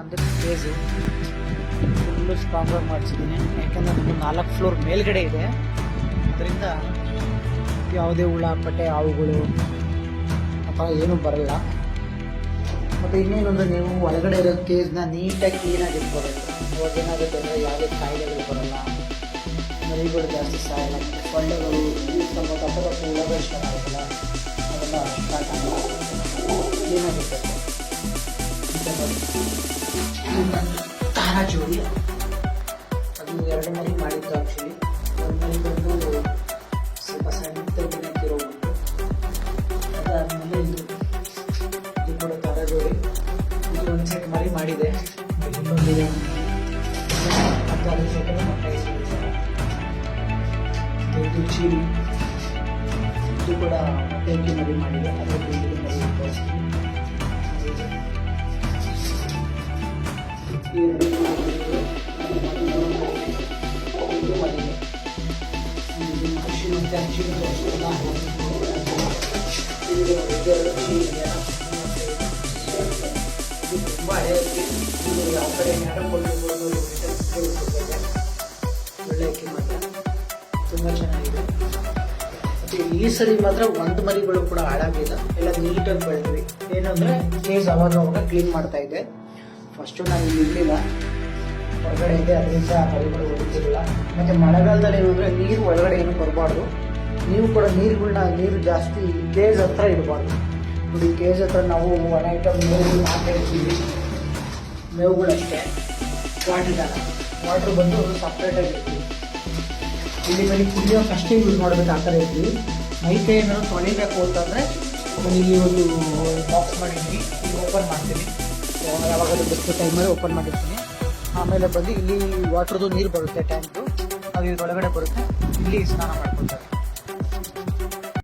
ಅಂದರೆ case full ಸ್ಟ್ರಾಂಗಾಗಿ ಮಾಡಿಸಿದ್ದೀನಿ. ಯಾಕೆಂದರೆ ನಮ್ಮದು 4 ಫ್ಲೋರ್ ಮೇಲ್ಗಡೆ ಇದೆ, ಅದರಿಂದ ಯಾವುದೇ ಹುಳ ಪಟ್ಟೆ ಹಾವುಗಳು ಆ ಥರ ಏನೂ ಬರಲ್ಲ. ಮತ್ತು ಇನ್ನೇನಂದರೆ ನೀವು ಒಳಗಡೆ ಇರೋ ಕೇಸ್ನ ನೀಟಾಗಿ ಕ್ಲೀನಾಗಿ ಇಟ್ಕೋಬೇಕು. ಇವಾಗ ಏನಾಗುತ್ತೆ ಅಂದರೆ ಯಾವುದೇ ಕಾಯಿಲೆಗಳು ಬರಲ್ಲ, ಮರಿಗಳು ಜಾಸ್ತಿ ಸಾಯಲ್ಲ, ಸೊಳ್ಳೆಗಳು ಈ ಸ್ವಲ್ಪ ಕಸ ಹುಳಗಳು ಸ್ಟಾರ್ಟ್ ಆಗೋಲ್ಲ, ಅದೆಲ್ಲ ಸ್ಟಾರ್ಟ್ ಆಗಲ್ಲ. ಕ್ಲೀನಾಗಿರ್ಬೇಕು. ತಾರಾಜೋಡಿ ಅದು 2 ಮರಿ ಮಾಡಿದ್ದು. ಆ್ಯಕ್ಚುಲಿ 1 ಮರಿ ಬಂದು ಸ್ವಲ್ಪ ಸಣ್ಣ ಕಿರೋಗ್ಬಿಟ್ಟು, ಅದಾದಮೇಲೆ ಇದು ಕೂಡ ತಾರಾಜೋಡಿ. ಇದು 1 ಸೆಟ್ ಮರಿ ಮಾಡಿದೆ, ಬಂದಿದೆ 14 ಸೆಕೆಂಡ್ ಮೊಟ್ಟೆ ಇಟ್ಟಿದೆ. ಇದು ಚೀಲಿ, ಇದು ಕೂಡ ಮೊಟ್ಟೆ ಮರಿ ಮಾಡಿದೆ. ಅದಕ್ಕೆ ಇದು ಮರಿ ತೋರಿಸ್ತೀನಿ. ತುಂಬ ಯಾವ ಕಡೆ ಒಳ್ಳೆ ಅಕ್ಕಿ ಮಾತ್ರ ತುಂಬ ಚೆನ್ನಾಗಿದೆ. ಮತ್ತು ಈ ಸರಿ ಮಾತ್ರ 1 ಮರಿಗಳು ಕೂಡ ಹಾಳಾಗಿಲ್ಲ, ಎಲ್ಲ ನೀಟಾಗಿ ಬೆಳೆದ್ವಿ. ಏನಂದರೆ ಕೇಸ್ ಅವಾಗ ಕ್ಲೀನ್ ಮಾಡ್ತಾ ಇದ್ದೆ. ಫಸ್ಟು ನಾನು ಇಲ್ಲಿ ಇರಲಿಲ್ಲ, ಹೊರಗಡೆ ಇದೆ, ಅದರಿಂದ ಮರಿಗಳು ಹೋಗ್ತಿರಲಿಲ್ಲ. ಮತ್ತು ಮಳೆಗಾಲದಲ್ಲಿ ಏನಂದರೆ ನೀರು ಒಳಗಡೆ ಏನು ಬರಬಾರ್ದು. ನೀವು ಕೂಡ ನೀರು ಜಾಸ್ತಿ ಕೇಜ್ ಹತ್ರ ಇಡಬಾರ್ದು. ನೋಡಿ, ಕೇಜ್ ಹತ್ರ ನಾವು 1 ಐಟಮ್ ಮೇವುಗಳು ಹಾಕ್ತಾ ಇರ್ತೀವಿ, ಮೇವುಗಳಷ್ಟೇ. ವಾಟ್ರ್ ಬಂದು ಸಪ್ರೇಟಾಗಿ ಇರ್ತೀವಿ. ಇಲ್ಲಿ ಮೇಲೆ ಕುಡಿಯೋಕ್ಕಷ್ಟೇ ಯೂಸ್ ಮಾಡಬೇಕು, ಆ ಥರ ಇರ್ತೀವಿ. ಮೈಕೈ ಏನಾದ್ರು ತೊಳಿಬೇಕು ಅಂತಂದರೆ ಇಲ್ಲಿ ಒಂದು ಬಾಕ್ಸ್ ಮಾಡಿದ್ವಿ, ಇಲ್ಲಿ ಓಪನ್ ಮಾಡ್ತೀನಿ. ಯಾವಾಗಲೂ ಬಿಸ್ತು ಟೈಮಲ್ಲಿ ಓಪನ್ ಮಾಡಿರ್ತೀನಿ. ಆಮೇಲೆ ಬಂದು ಇಲ್ಲಿ ವಾಟ್ರದ್ದು ನೀರು ಬರುತ್ತೆ, ಟ್ಯಾಂಕು, ಅದು ಇದ್ರೊಳಗಡೆ ಬರುತ್ತೆ. ಇಲ್ಲಿ ಸ್ನಾನ ಮಾಡ್ಕೊಳ್ತಾರೆ.